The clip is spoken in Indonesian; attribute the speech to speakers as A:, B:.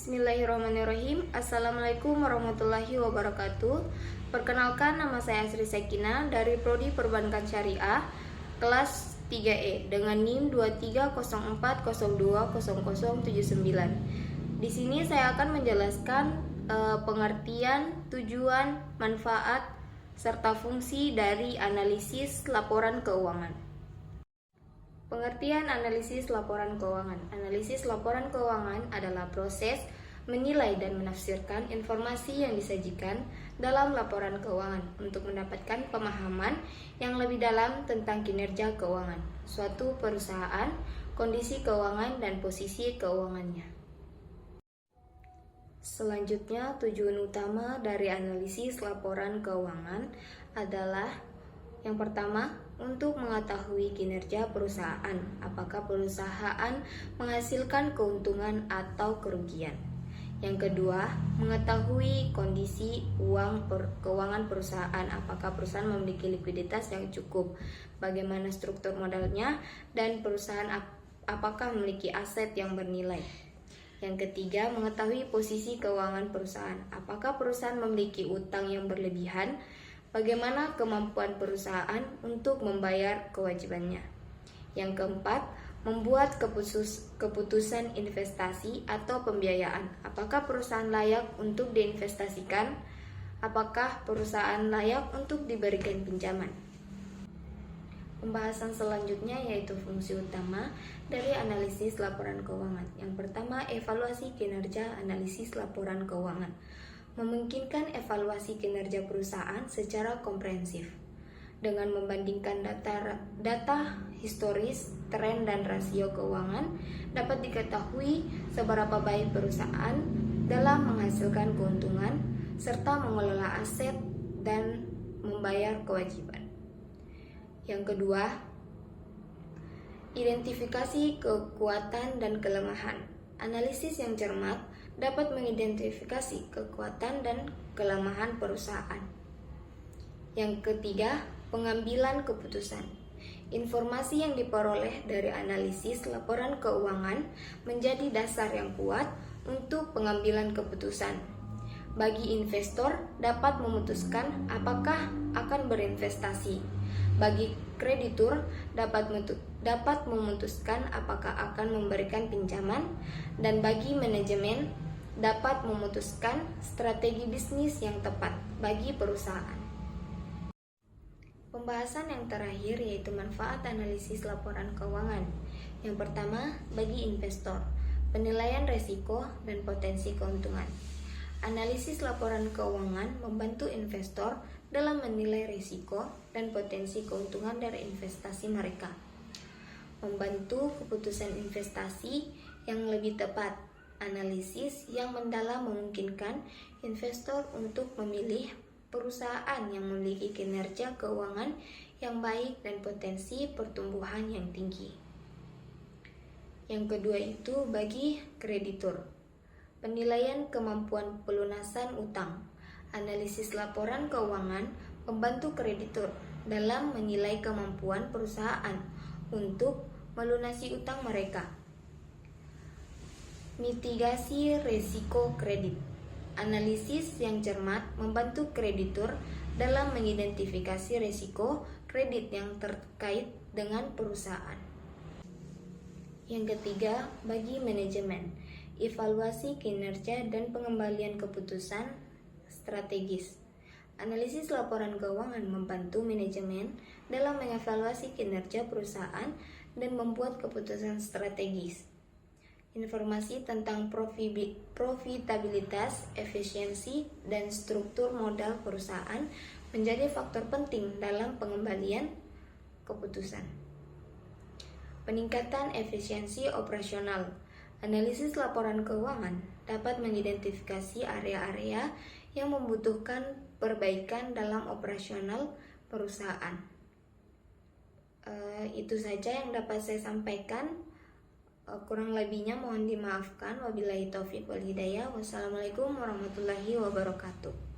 A: Bismillahirrahmanirrahim. Assalamualaikum warahmatullahi wabarakatuh. Perkenalkan, nama saya Asri Sekina dari Prodi Perbankan Syariah kelas 3E dengan NIM 2304020079. Di sini saya akan menjelaskan pengertian, tujuan, manfaat, serta fungsi dari analisis laporan keuangan. Pengertian analisis laporan keuangan. Analisis laporan keuangan adalah proses menilai dan menafsirkan informasi yang disajikan dalam laporan keuangan untuk mendapatkan pemahaman yang lebih dalam tentang kinerja keuangan suatu perusahaan, kondisi keuangan, dan posisi keuangannya. Selanjutnya, tujuan utama dari analisis laporan keuangan adalah yang pertama, untuk mengetahui kinerja perusahaan, apakah perusahaan menghasilkan keuntungan atau kerugian. Yang kedua, mengetahui kondisi keuangan perusahaan, apakah perusahaan memiliki likuiditas yang cukup, bagaimana struktur modalnya, dan perusahaan apakah memiliki aset yang bernilai. Yang ketiga, mengetahui posisi keuangan perusahaan, apakah perusahaan memiliki utang yang berlebihan, bagaimana kemampuan perusahaan untuk membayar kewajibannya. Yang keempat, membuat keputusan investasi atau pembiayaan. Apakah perusahaan layak untuk diinvestasikan? Apakah perusahaan layak untuk diberikan pinjaman? Pembahasan selanjutnya yaitu fungsi utama dari analisis laporan keuangan. Yang pertama, evaluasi kinerja analisis laporan keuangan. Memungkinkan evaluasi kinerja perusahaan secara komprehensif dengan membandingkan data historis, tren, dan rasio keuangan dapat diketahui seberapa baik perusahaan dalam menghasilkan keuntungan serta mengelola aset dan membayar kewajiban. Yang kedua, identifikasi kekuatan dan kelemahan. Analisis yang cermat dapat mengidentifikasi kekuatan dan kelemahan perusahaan. Yang ketiga, pengambilan keputusan. Informasi yang diperoleh dari analisis laporan keuangan menjadi dasar yang kuat untuk pengambilan keputusan. Bagi investor, dapat memutuskan apakah akan berinvestasi. Bagi kreditur, dapat memutuskan apakah akan memberikan pinjaman, dan bagi manajemen dapat memutuskan strategi bisnis yang tepat bagi perusahaan. Pembahasan yang terakhir yaitu manfaat analisis laporan keuangan. Yang pertama, bagi investor, penilaian risiko dan potensi keuntungan. Analisis laporan keuangan membantu investor dalam menilai risiko dan potensi keuntungan dari investasi mereka, membantu keputusan investasi yang lebih tepat. Analisis yang mendalam memungkinkan investor untuk memilih perusahaan yang memiliki kinerja keuangan yang baik dan potensi pertumbuhan yang tinggi. Yang kedua itu bagi kreditur, penilaian kemampuan pelunasan utang. Analisis laporan keuangan membantu kreditur dalam menilai kemampuan perusahaan untuk melunasi utang mereka. Mitigasi risiko kredit. Analisis yang cermat membantu kreditur dalam mengidentifikasi risiko kredit yang terkait dengan perusahaan. Yang ketiga, bagi manajemen, evaluasi kinerja dan pengembalian keputusan strategis. Analisis laporan keuangan membantu manajemen dalam mengevaluasi kinerja perusahaan dan membuat keputusan strategis. Informasi tentang profitabilitas, efisiensi, dan struktur modal perusahaan menjadi faktor penting dalam pengembalian keputusan. Peningkatan efisiensi operasional. Analisis laporan keuangan dapat mengidentifikasi area-area yang membutuhkan perbaikan dalam operasional perusahaan. Itu saja yang dapat saya sampaikan. Kurang lebihnya mohon dimaafkan. Wabillahi taufiq wal hidayah. Wassalamualaikum warahmatullahi wabarakatuh.